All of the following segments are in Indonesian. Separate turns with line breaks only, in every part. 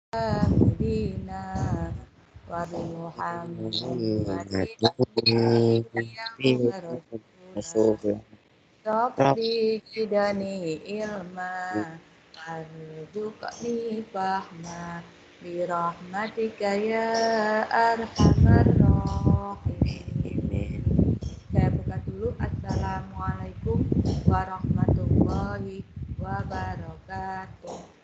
Sayyidina wa bi Muhammadin nabiyyan wa rasula Rabbi zidni ilma warzuqni fahma bi rahmatika ya arhamar rahimin. Saya buka dulu. Assalamualaikum warahmatullahi wabarakatuh.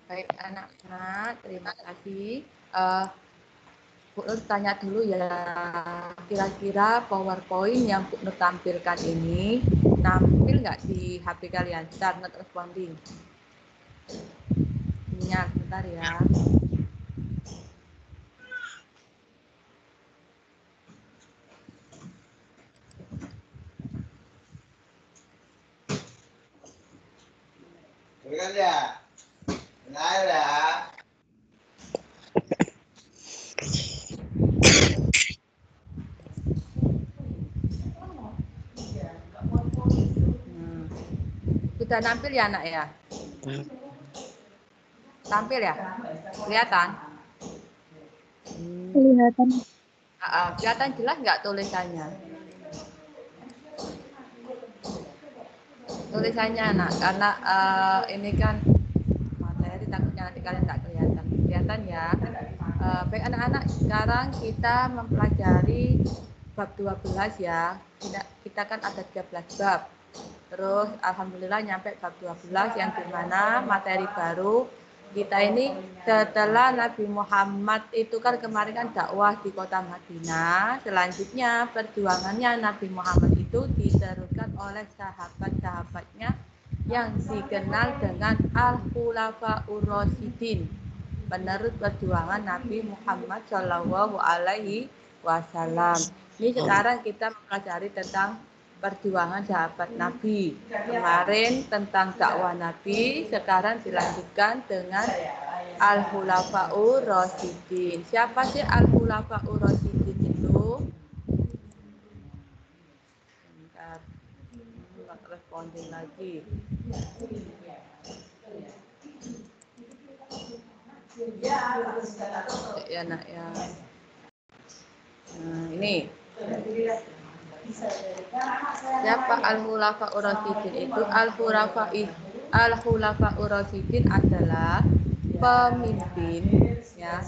Baik anak-anak, terima kasih. Bu Nur tanya dulu ya, kira-kira PowerPoint yang Bu Nur tampilkan ini nampil nggak di HP kalian? Start not responding. Ingat, bentar ya.
Bukan ya? Benar ya? Sudah nampil ya anak ya? Tampil ya? Kelihatan?
Kelihatan.
Kelihatan jelas nggak tulisannya? Tulisannya anak, karena ini kan materi takutnya nanti kalian nggak kelihatan. Kelihatan ya? Baik anak-anak, sekarang kita mempelajari bab 12 ya. Kita kan ada 13 bab. Terus alhamdulillah nyampe bab 12 yang dimana materi baru kita ini setelah Nabi Muhammad itu kan kemarin kan dakwah di kota Madinah. Selanjutnya perjuangannya Nabi Muhammad itu diteruskan oleh sahabat-sahabatnya yang dikenal dengan Al-Khulafaur Rasyidin, penerus perjuangan Nabi Muhammad Shallallahu Alaihi Wasallam. Ini sekarang kita mempelajari tentang perjuangan sahabat Nabi. Kemarin tentang dakwah Nabi, sekarang dilanjutkan dengan Al-Khulafaur Rasyidin. Siapa sih Al-Khulafaur Rasyidin itu? Bentar, nggak responding lagi. Ya nak ya. Nah, ini. Siapa Al-Khulafaur Rasyidin itu? Al-Khulafaur Rasyidin adalah pemimpin ya.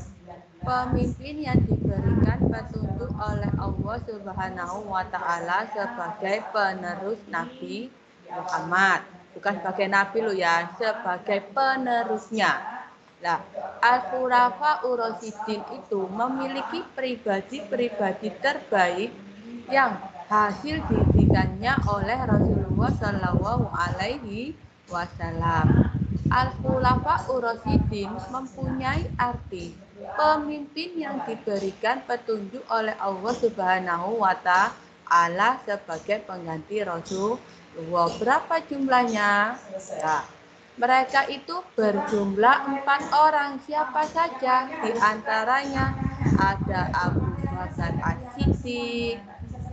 Pemimpin yang diberikan petunjuk oleh Allah Subhanahu wa taala sebagai penerus Nabi Muhammad. Bukan sebagai nabi lo ya, sebagai penerusnya. Nah, Al-Khulafaur Rasyidin itu memiliki pribadi-pribadi terbaik yang hasil didikannya oleh Rasulullah Shallallahu Alaihi Wasallam. Al-Khulafaur Rasyidin mempunyai arti pemimpin yang diberikan petunjuk oleh Allah Subhanahu wa taala sebagai pengganti Rasulullah. Berapa jumlahnya? Nah, mereka itu berjumlah 4 orang. Siapa saja? Di antaranya ada Abu Bakar As-Siddiq,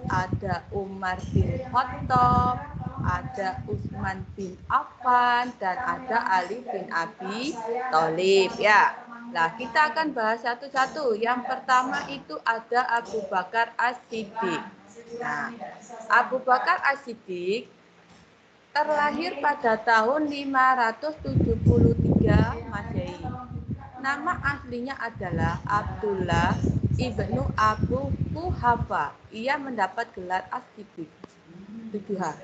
ada Umar bin Khattab, ada Utsman bin Affan, dan ada Ali bin Abi Thalib ya. Nah, kita akan bahas satu-satu. Yang pertama itu ada Abu Bakar As-Siddiq. Nah, Abu Bakar As-Siddiq terlahir pada tahun 573 Masehi. Nama aslinya adalah Abdullah ibnu Abu Quhafa. Ia mendapat gelar As-Siddiq 7H,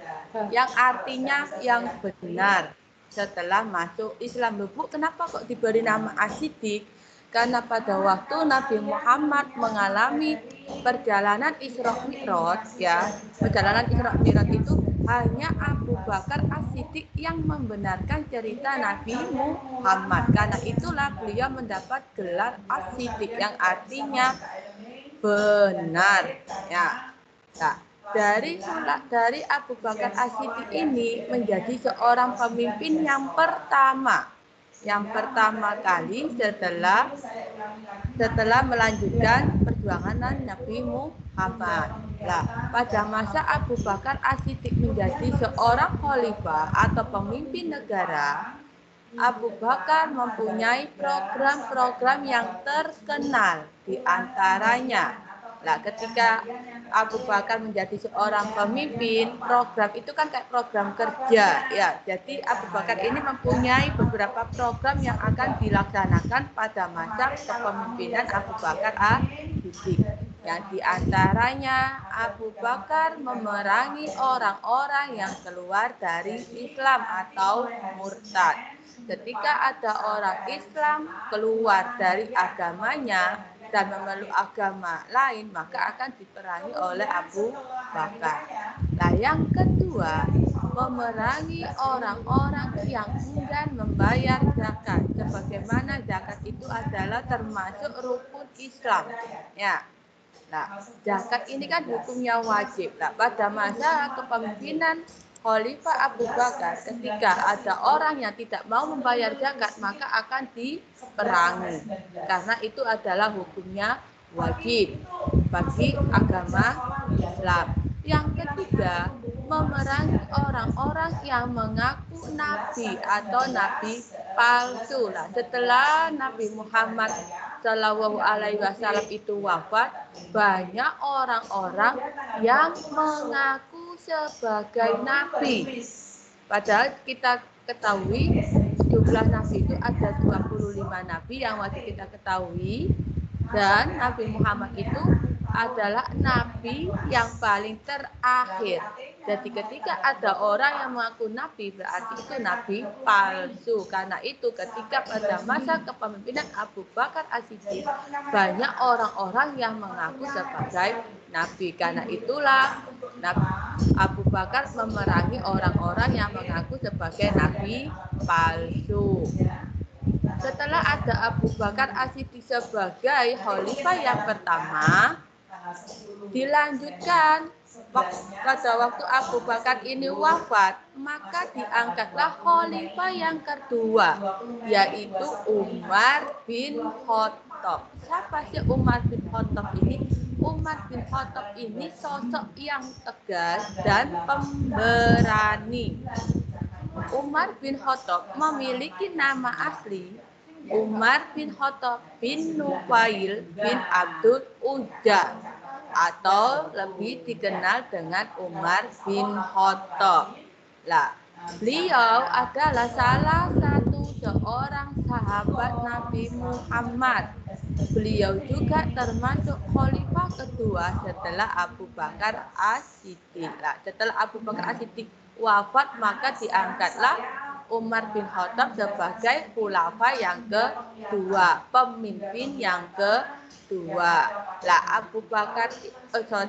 yang artinya yang benar setelah masuk Islam. Bu, kenapa kok diberi nama As-Siddiq? Karena pada waktu Nabi Muhammad mengalami perjalanan Isra Mi'raj ya, perjalanan Isra Mi'raj itu hanya Abu Bakar As-Siddiq yang membenarkan cerita Nabi Muhammad. Karena itulah beliau mendapat gelar As-Siddiq yang artinya benar ya. Nah, dari Abu Bakar As-Siddiq ini menjadi seorang pemimpin yang pertama kali setelah melanjutkan perjuangan Nabi Muhammad. Nah, pada masa Abu Bakar As-Siddiq menjadi seorang khalifah atau pemimpin negara, Abu Bakar mempunyai program-program yang terkenal, di antaranya. Nah, ketika Abu Bakar menjadi seorang pemimpin, program itu kan kayak program kerja, ya. Jadi Abu Bakar ini mempunyai beberapa program yang akan dilaksanakan pada masa kepemimpinan Abu Bakar As-Siddiq. Yang diantaranya Abu Bakar memerangi orang-orang yang keluar dari Islam atau murtad. Ketika ada orang Islam keluar dari agamanya dan memeluk agama lain, maka akan diperangi oleh Abu Bakar. Nah, yang kedua, memerangi orang-orang yang enggan membayar zakat. Sebagaimana zakat itu adalah termasuk rukun Islam. Ya. Nah, zakat ini kan hukumnya wajib. Nah, pada masa kepemimpinan Khalifah Abu Bakar, ketika ada orang yang tidak mau membayar zakat, maka akan diperangi. Karena itu adalah hukumnya wajib bagi agama Islam. Yang ketiga, memerangi orang-orang yang mengaku nabi atau nabi palsu. Nah, setelah Nabi Muhammad Shallallahu Alaihi Wasallam itu wafat, banyak orang-orang yang mengaku sebagai nabi. Padahal kita ketahui jumlah nabi itu ada 25 nabi yang wajib kita ketahui, dan Nabi Muhammad itu adalah nabi yang paling terakhir. Jadi ketika ada orang yang mengaku nabi, berarti itu nabi palsu. Karena itu ketika pada masa kepemimpinan Abu Bakar As-Siddiq, banyak orang-orang yang mengaku sebagai nabi. Karena itulah Abu Bakar memerangi orang-orang yang mengaku sebagai nabi palsu. Setelah ada Abu Bakar As-Siddiq sebagai khalifah yang pertama, dilanjutkan pada waktu Abu Bakar ini wafat, maka diangkatlah khalifah yang kedua, yaitu Umar bin Khattab. Siapa sih Umar bin Khattab ini? Umar bin Khattab ini sosok yang tegas dan pemberani. Umar bin Khattab memiliki nama asli Umar bin Khattab bin Nufail bin Abdul Uzza, atau lebih dikenal dengan Umar bin Khattab. Lah, beliau adalah salah satu seorang sahabat Nabi Muhammad. Beliau juga termasuk khalifah kedua setelah Abu Bakar As-Siddiq. Nah, setelah Abu Bakar As-Siddiq wafat, maka diangkatlah Umar bin Khattab sebagai khulafa yang kedua, pemimpin yang kedua. Lah,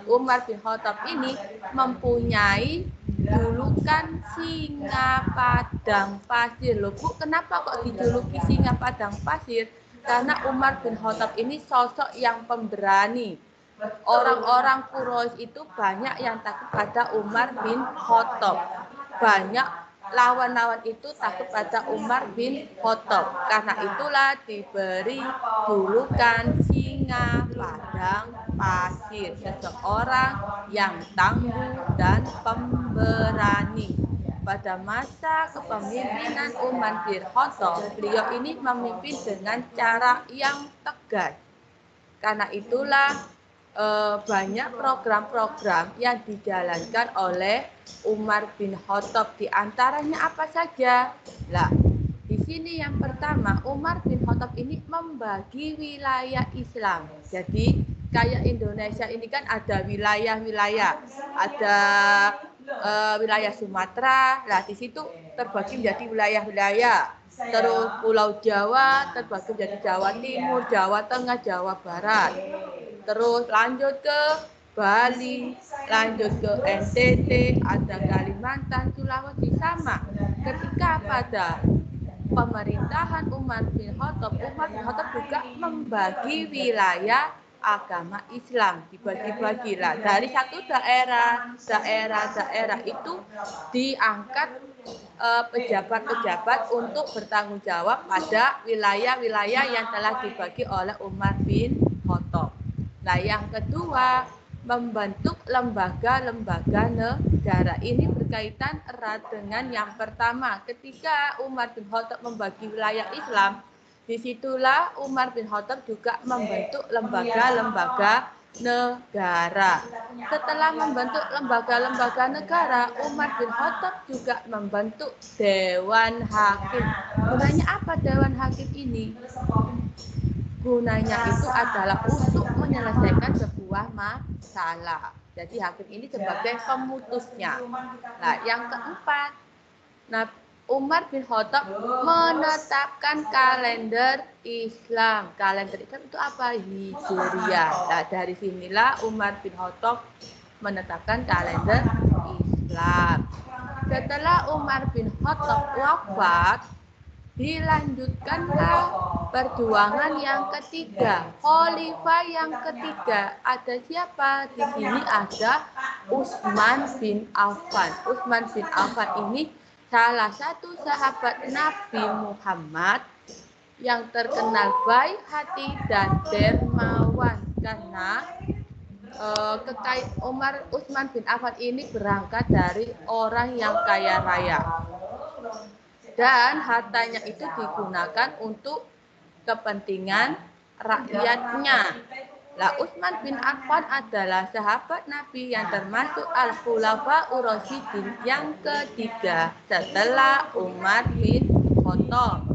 Umar bin Khattab ini mempunyai julukan singa padang pasir. Loh Bu, kenapa kok dijuluki singa padang pasir? Karena Umar bin Khattab ini sosok yang pemberani. Orang-orang Quraisy itu banyak yang takut pada Umar bin Khattab. Banyak lawan-lawan itu takut pada Umar bin Khattab. Karena itulah diberi julukan singa padang pasir, seseorang yang tangguh dan pemberani. Pada masa kepemimpinan Umar bin Khattab, beliau ini memimpin dengan cara yang tegas. Karena itulah banyak program-program yang dijalankan oleh Umar bin Khattab. Di antaranya apa saja? Lah, di sini yang pertama, Umar bin Khattab ini membagi wilayah Islam. Jadi kayak Indonesia ini kan ada wilayah-wilayah, ada wilayah Sumatera. Lah, di situ terbagi menjadi wilayah-wilayah. Terus Pulau Jawa terbagi menjadi Jawa Timur, Jawa Tengah, Jawa Barat. Terus lanjut ke Bali, lanjut ke NTT, ada Kalimantan, Sulawesi, sama. Ketika pada pemerintahan Umar bin Khattab juga membagi wilayah agama Islam, dibagi-bagi lah. Dari satu daerah itu diangkat pejabat-pejabat untuk bertanggung jawab pada wilayah-wilayah yang telah dibagi oleh Umar bin Khattab. Nah, yang kedua, membentuk lembaga-lembaga negara. Ini berkaitan erat dengan yang pertama. Ketika Umar bin Khattab membagi wilayah Islam, disitulah Umar bin Khattab juga membentuk lembaga-lembaga negara. Setelah membentuk lembaga-lembaga negara, Umar bin Khattab juga membentuk Dewan Hakim. Gunanya apa Dewan Hakim ini? Gunanya itu adalah untuk menyelesaikan sebuah masalah. Jadi hakim ini sebagai pemutusnya. Nah, yang keempat, Umar bin Khattab menetapkan kalender Islam. Kalender Islam itu apa? Hijriah. Nah, dari sinilah Umar bin Khattab menetapkan kalender Islam. Setelah Umar bin Khattab wafat, dilanjutkanlah perjuangan yang ketiga, khalifah yang ketiga. Ada siapa? Di sini ada Utsman bin Affan. Utsman bin Affan ini salah satu sahabat Nabi Muhammad yang terkenal baik hati dan dermawan karena Utsman bin Affan ini berangkat dari orang yang kaya raya. Dan hartanya itu digunakan untuk kepentingan rakyatnya. Lah, Utsman bin Affan adalah sahabat Nabi yang termasuk Al-Khulafa Ur-Rasyidin yang ketiga setelah Umar bin Khattab.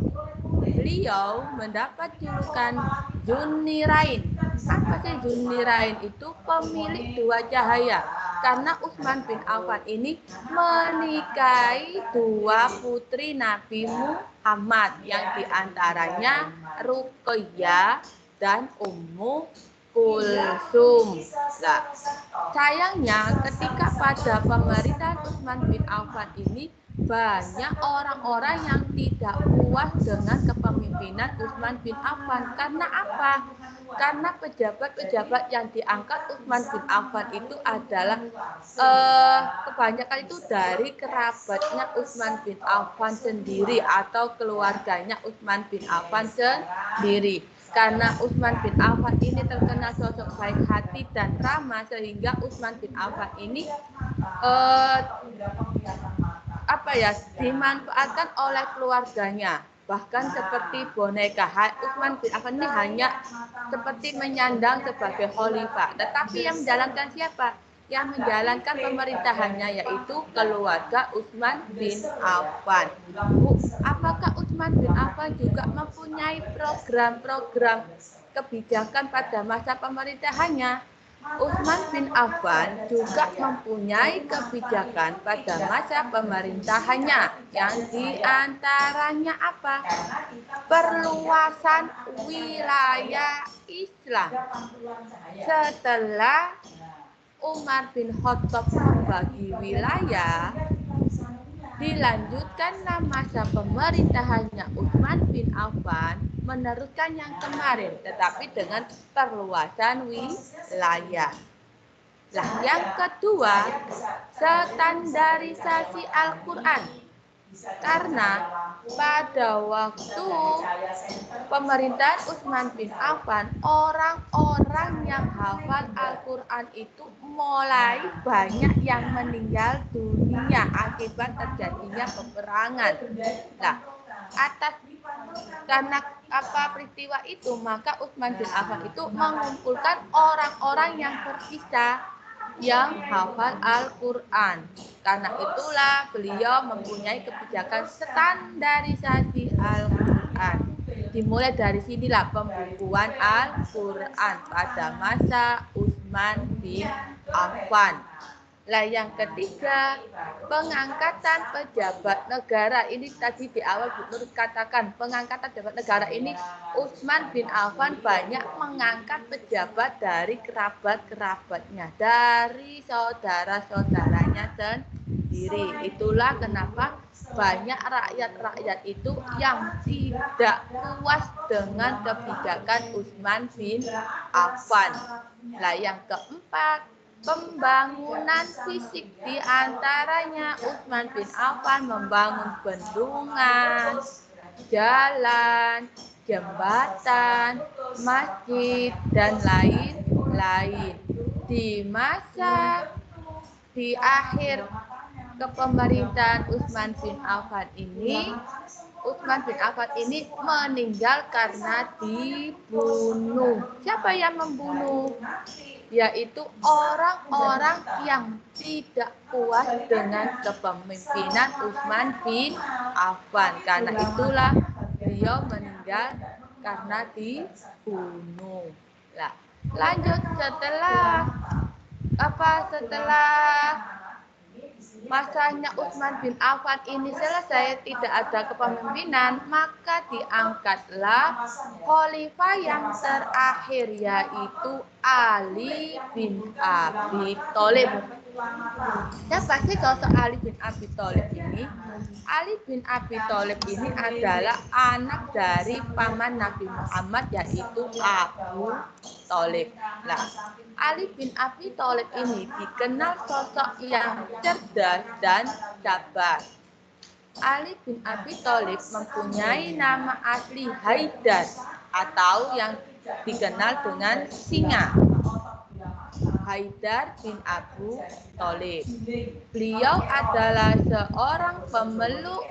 Beliau mendapat julukan Dzun-Nurain. Apa sih Dzun-Nurain? Itu pemilik dua cahaya. Karena Utsman bin Affan ini menikahi dua putri Nabi Muhammad yang diantaranya Ruqayyah dan Ummu Kulsum. Nah, sayangnya ketika pada pemerintahan Utsman bin Affan ini banyak orang-orang yang tidak puas dengan kepemimpinan Utsman bin Affan. Karena apa? Karena pejabat-pejabat yang diangkat Utsman bin Affan itu adalah kebanyakan itu dari kerabatnya Utsman bin Affan sendiri atau keluarganya Utsman bin Affan sendiri. Karena Utsman bin Affan ini terkenal sosok baik hati dan ramah, sehingga Utsman bin Affan ini dimanfaatkan oleh keluarganya. Bahkan seperti boneka, Utsman bin Affan ini hanya seperti menyandang sebagai khalifah. Tetapi yang menjalankan siapa? Yang menjalankan pemerintahannya yaitu keluarga Utsman bin Affan. Apakah Utsman bin Affan juga mempunyai program-program kebijakan pada masa pemerintahannya? Utsman bin Affan juga mempunyai kebijakan pada masa pemerintahannya yang diantaranya apa? Perluasan wilayah Islam. Setelah Umar bin Khattab membagi wilayah, dilanjutkanlah masa pemerintahannya Utsman bin Affan meneruskan yang kemarin, tetapi dengan perluasan wilayah. Nah, yang kedua, standarisasi Al-Quran. Karena pada waktu pemerintahan Utsman bin Affan, orang-orang yang hafal Al-Quran itu mulai banyak yang meninggal dunia akibat terjadinya peperangan. Nah, karena peristiwa itu, maka Utsman bin Affan itu mengumpulkan orang-orang yang tersisa yang hafal Al-Quran. Karena itulah beliau mempunyai kebijakan standarisasi Al-Quran. Dimulai dari sinilah pembukuan Al-Quran pada masa Utsman bin Affan. Lah, yang ketiga, pengangkatan pejabat negara. Ini tadi di awal Bu Nur katakan, pengangkatan pejabat negara ini Utsman bin Affan banyak mengangkat pejabat dari kerabat-kerabatnya, dari saudara-saudaranya sendiri. Itulah kenapa banyak rakyat-rakyat itu yang tidak puas dengan kebijakan Utsman bin Affan. Lah, yang keempat, pembangunan fisik, di antaranya Utsman bin Affan membangun bendungan, jalan, jembatan, masjid, dan lain-lain. di akhir kepemerintahan Utsman bin Affan ini, Utsman bin Affan ini meninggal karena dibunuh. Siapa yang membunuh? Yaitu orang-orang yang tidak puas dengan kepemimpinan Utsman bin Affan. Karena itulah beliau meninggal karena dibunuh. Nah, lanjut setelah masanya Utsman bin Affan ini selesai, tidak ada kepemimpinan, maka diangkatlah khalifah yang terakhir, yaitu Ali bin Abi Thalib. Siapa sih sosok Ali bin Abi Thalib ini? Ali bin Abi Thalib ini adalah anak dari paman Nabi Muhammad, yaitu Abu Thalib. Nah, Ali bin Abi Thalib ini dikenal sosok yang cerdas dan sabar. Ali bin Abi Thalib mempunyai nama asli Haidar atau yang dikenal dengan Singa. Haidar bin Abu Thalib. Beliau adalah seorang pemeluk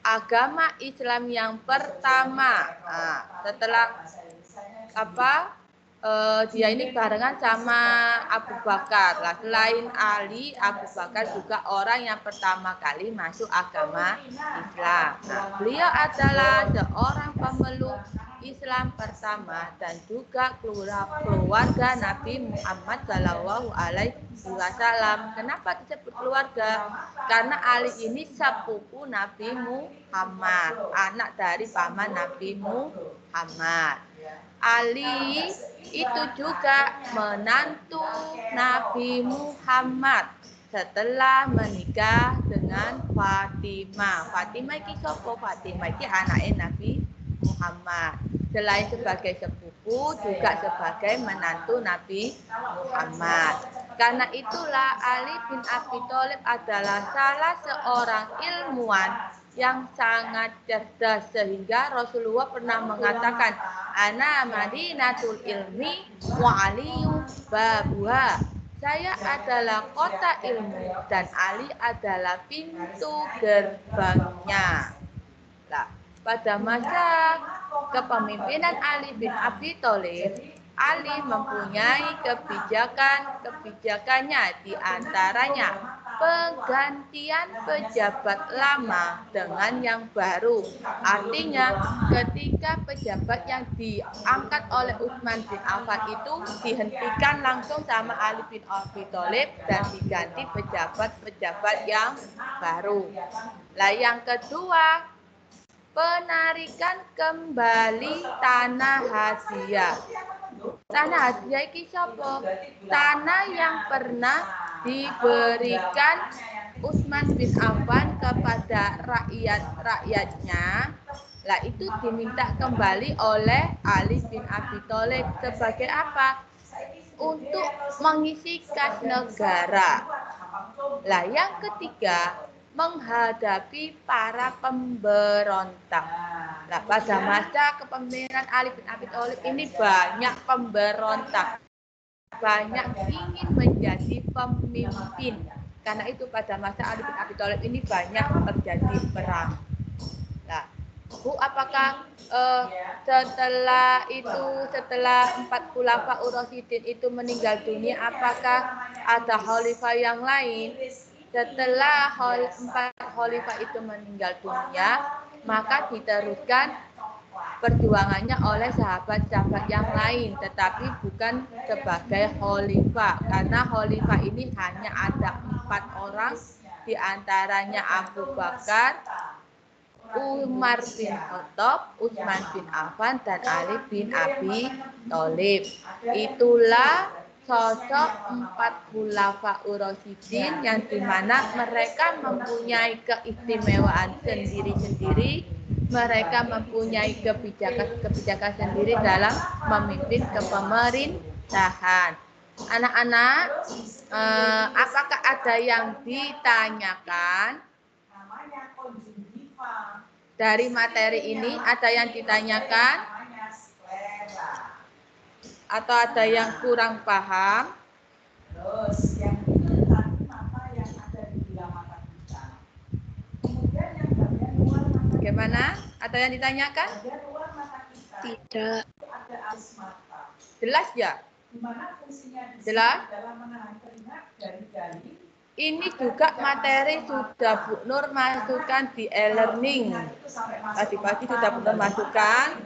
agama Islam yang pertama. Nah, setelah dia ini barengan sama Abu Bakar. Nah, selain Ali, Abu Bakar juga orang yang pertama kali masuk agama Islam. Nah, beliau adalah seorang pemeluk Islam pertama dan juga keluarga Nabi Muhammad Shallallahu Alaihi Wasallam. Kenapa disebut keluarga? Karena Ali ini sepupu Nabi Muhammad, anak dari paman Nabi Muhammad. Ali itu juga menantu Nabi Muhammad setelah menikah dengan Fatimah. Fatimah itu siapa? Fatimah itu anaknya Nabi Muhammad. Selain sebagai sepupu, juga sebagai menantu Nabi Muhammad. Karena itulah Ali bin Abi Thalib adalah salah seorang ilmuwan yang sangat cerdas, sehingga Rasulullah pernah mengatakan, ana madinatul ilmi wa aliyu babuha. Saya adalah kota ilmu dan Ali adalah pintu gerbangnya. Nah, pada masa kepemimpinan Ali bin Abi Thalib, Ali mempunyai kebijakannya, di antaranya penggantian pejabat lama dengan yang baru. Artinya, ketika pejabat yang diangkat oleh Utsman bin Affan itu dihentikan langsung sama Ali bin Abi Thalib dan diganti pejabat-pejabat yang baru. Nah, yang kedua, penarikan kembali tanah hadiah. Tanah hadiah itu siapa? Tanah yang pernah diberikan Utsman bin Affan kepada rakyatnya, lah itu diminta kembali oleh Ali bin Abi Thalib. Sebagai apa? Untuk mengisi kas negara. Lah yang ketiga, menghadapi para pemberontak. Nah, pada masa kepemimpinan Ali bin Abi Thalib ini banyak pemberontak, banyak ingin menjadi pemimpin. Karena itu pada masa Ali bin Abi Thalib ini banyak terjadi perang. Nah, Bu, apakah setelah 4 khulafaur rasyidin itu meninggal dunia, apakah ada khalifah yang lain? Setelah 4 khalifah itu meninggal dunia, maka diteruskan perjuangannya oleh sahabat-sahabat yang lain, tetapi bukan sebagai khalifah, karena khalifah ini hanya ada 4 orang, diantaranya Abu Bakar, Umar bin Khattab, Utsman bin Affan, dan Ali bin Abi Thalib. Itulah sosok 4 khulafaur rasyidin yang dimana mereka mempunyai keistimewaan sendiri-sendiri, mereka mempunyai kebijakan sendiri dalam memimpin kepemerintahan. Anak-anak, apakah ada yang ditanyakan? Dari materi ini ada yang ditanyakan? Atau ada yang kurang paham?
Terus yang itu tadi mata yang ada di bilah mata kita. Kemudian yang bagian luar mata kita.
Bagaimana? Atau yang ditanyakan?
Bagian luar mata kita.
Tidak.
Ada alis mata.
Jelas ya?
Di mana fungsinya di sini
Jelas?
adalah menahan keringat dari jari.
Ini juga materi sudah Bu Nur masukkan di e-learning. Tadi pagi sudah Bu Nur masukkan.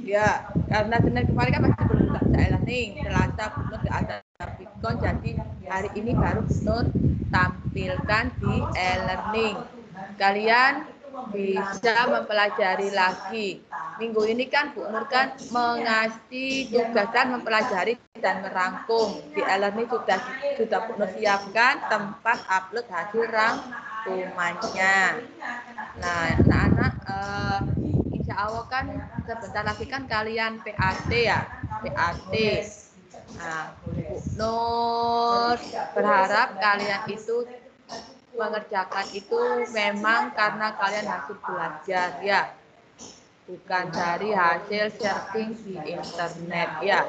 Ya, karena Senin kemarin kan masih belum buka e-learning. Selasa Bu Nur ada Bitcoin, jadi hari ini baru Bu Nur tampilkan di e-learning. Kalian bisa mempelajari lagi. Minggu ini kan Bu Nur kan mengasih tugas dan mempelajari dan merangkum. Di e-learning sudah Bu Nur siapkan tempat upload hasil rangkumannya. Nah, anak-anak insya Allah kan sebentar lagi kan kalian PAT ya, PAT. Nah, Bu Nur berharap kalian itu mengerjakan itu memang karena kalian hasil belajar ya, bukan dari hasil searching di internet ya.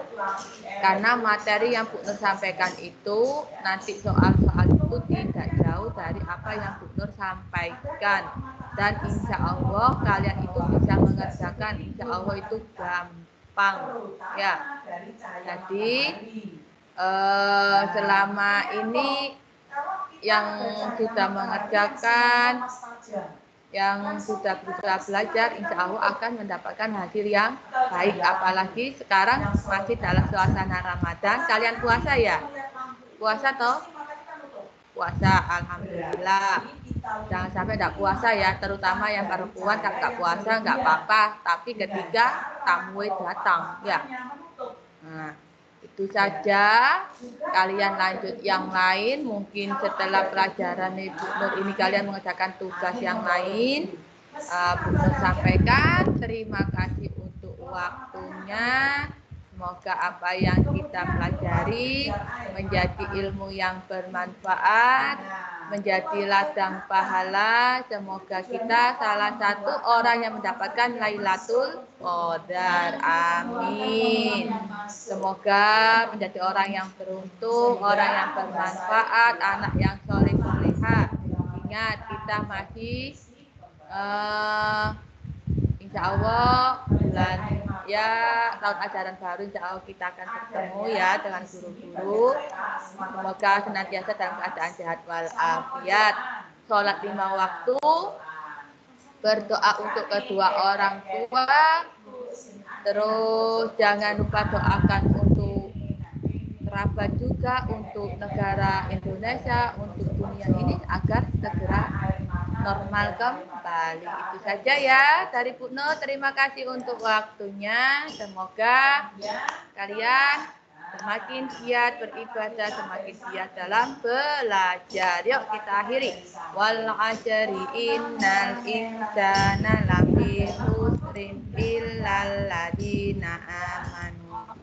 Karena materi yang Bu Nur sampaikan itu nanti soal-soal itu tidak jauh dari apa yang Bu Nur sampaikan, dan insya Allah kalian itu bisa mengerjakan, insya Allah itu gampang ya. Jadi selama ini yang sudah mengerjakan, yang sudah berusaha belajar, insya Allah akan mendapatkan hasil yang baik. Apalagi sekarang masih dalam suasana Ramadan. Kalian puasa ya? Puasa toh? Puasa, alhamdulillah. Jangan sampai tidak puasa ya, terutama yang perempuan tak puasa nggak apa-apa. Tapi ketika tamu datang ya. Nah, itu saja. Kalian lanjut yang lain. Mungkin setelah pelajaran Ibu Nur ini kalian mengerjakan tugas yang lain. Bu Nur sampaikan terima kasih untuk waktunya. Semoga apa yang kita pelajari menjadi ilmu yang bermanfaat, menjadi ladang pahala. Semoga kita salah satu orang yang mendapatkan Lailatul Qadar. Amin. Semoga menjadi orang yang beruntung, orang yang bermanfaat, anak yang soleh-solehah. Ingat, kita masih insya Allah bulan ya tahun ajaran baru, insya Allah kita akan bertemu ya dengan guru-guru. Semoga senantiasa dalam keadaan sehat walafiat, sholat 5 waktu, berdoa untuk kedua orang tua, terus jangan lupa doakan untuk kerabat juga, untuk negara Indonesia, untuk dunia ini agar segera normal kembali. Itu saja ya dari Bu Nur. Terima kasih untuk waktunya. Semoga kalian semakin giat beribadah, semakin giat dalam belajar. Yuk kita akhiri. Wal 'asri innal insana lafi khusrin illal ladzina amanu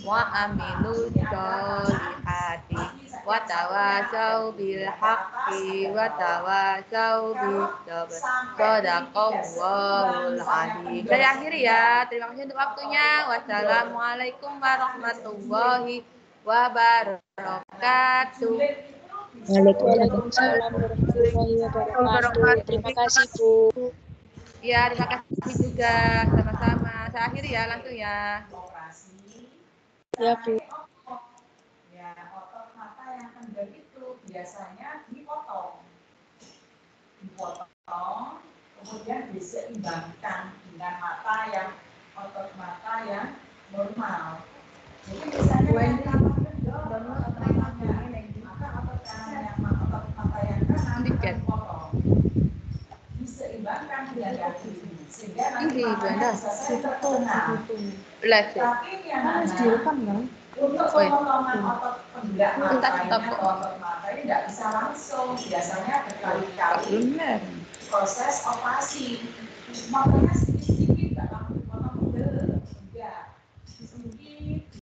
wa amilus sholihati wa tawasau bil haqqi wa tawasau bis sabr. Shadaqallahul azim. Saya akhiri ya. Terima kasih untuk waktunya. Wassalamualaikum warahmatullahi wabarakatuh.
Waalaikumsalam warahmatullahi wabarakatuh. Terima kasih, Bu.
Ya, terima kasih juga. Sama-sama. Saya akhiri ya langsung ya.
Ya, Bu.
Ya, otot mata yang kendor itu biasanya dipotong, kemudian diseimbangkan dengan mata yang otot mata yang normal. Jadi misalnya yang kanan kendor, otot mata yang kanan dipotong, diseimbangkan dengan kaki sehingga nanti matanya bisa setengah. Tapi yang harus direkam kan? Untuk pemotongan otot penggerak mata ini tidak bisa langsung, biasanya berkali-kali proses operasi. Makanya